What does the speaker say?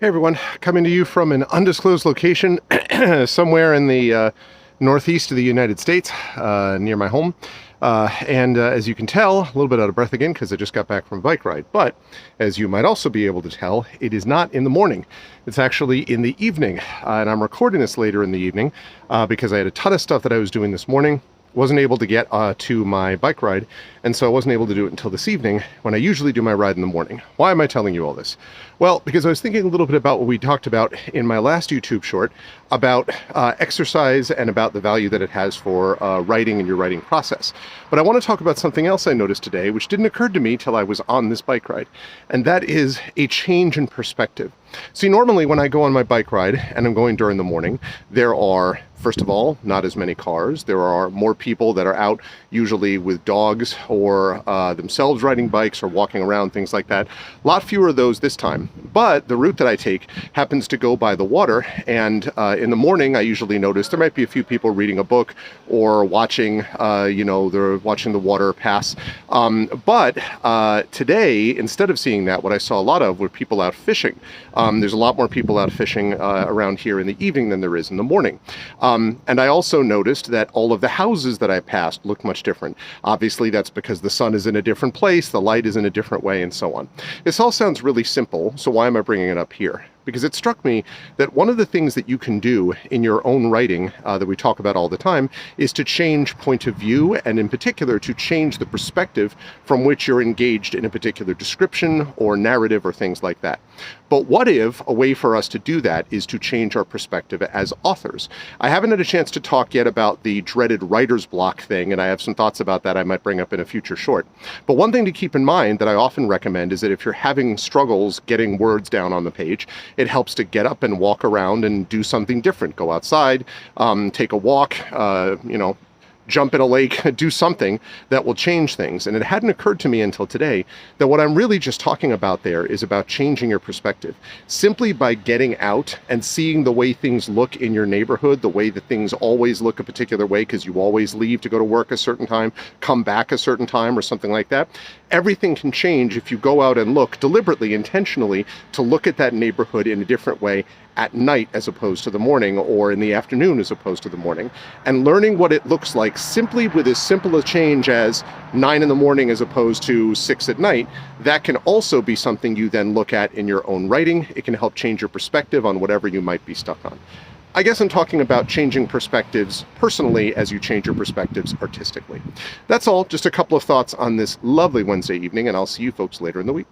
Hey everyone, coming to you from an undisclosed location somewhere in the northeast of the United States, near my home. As you can tell, a little bit out of breath again because I just got back from a bike ride. But as you might also be able to tell, it is not in the morning. It's actually in the evening. And I'm recording this later in the evening because I had a ton of stuff that I was doing this morning. Wasn't able to get to my bike ride, and so I wasn't able to do it until this evening when I usually do my ride in the morning. Why am I telling you all this? Well, because I was thinking a little bit about what we talked about in my last YouTube short about exercise and about the value that it has for writing and your writing process. But I want to talk about something else I noticed today, which didn't occur to me till I was on this bike ride, and that is a change in perspective. See, normally when I go on my bike ride and I'm going during the morning, there are, first of all, not as many cars. There are more people that are out, usually with dogs or themselves riding bikes or walking around, things like that. A lot fewer of those this time. But the route that I take happens to go by the water, and in the morning I usually notice there might be a few people reading a book or watching, they're watching the water pass. But today, instead of seeing that, what I saw a lot of were people out fishing. There's a lot more people out fishing around here in the evening than there is in the morning. And I also noticed that all of the houses that I passed looked much different. Obviously, that's because the sun is in a different place, the light is in a different way, and so on. This all sounds really simple, so why am I bringing it up here? Because it struck me that one of the things that you can do in your own writing that we talk about all the time is to change point of view, and in particular to change the perspective from which you're engaged in a particular description or narrative or things like that. But what if a way for us to do that is to change our perspective as authors? I haven't had a chance to talk yet about the dreaded writer's block thing, and I have some thoughts about that I might bring up in a future short. But one thing to keep in mind that I often recommend is that if you're having struggles getting words down on the page, it helps to get up and walk around and do something different. Go outside, take a walk, jump in a lake, do something that will change things. And it hadn't occurred to me until today that what I'm really just talking about there is about changing your perspective. Simply by getting out and seeing the way things look in your neighborhood, the way that things always look a particular way because you always leave to go to work a certain time, come back a certain time or something like that. Everything can change if you go out and look deliberately, intentionally, to look at that neighborhood in a different way at night as opposed to the morning, or in the afternoon as opposed to the morning, and learning what it looks like simply with as simple a change as 9 in the morning as opposed to 6 at night. That can also be something you then look at in your own writing. It can help change your perspective on whatever you might be stuck on. I guess I'm talking about changing perspectives personally as you change your perspectives artistically. That's all, just a couple of thoughts on this lovely Wednesday evening, and I'll see you folks later in the week.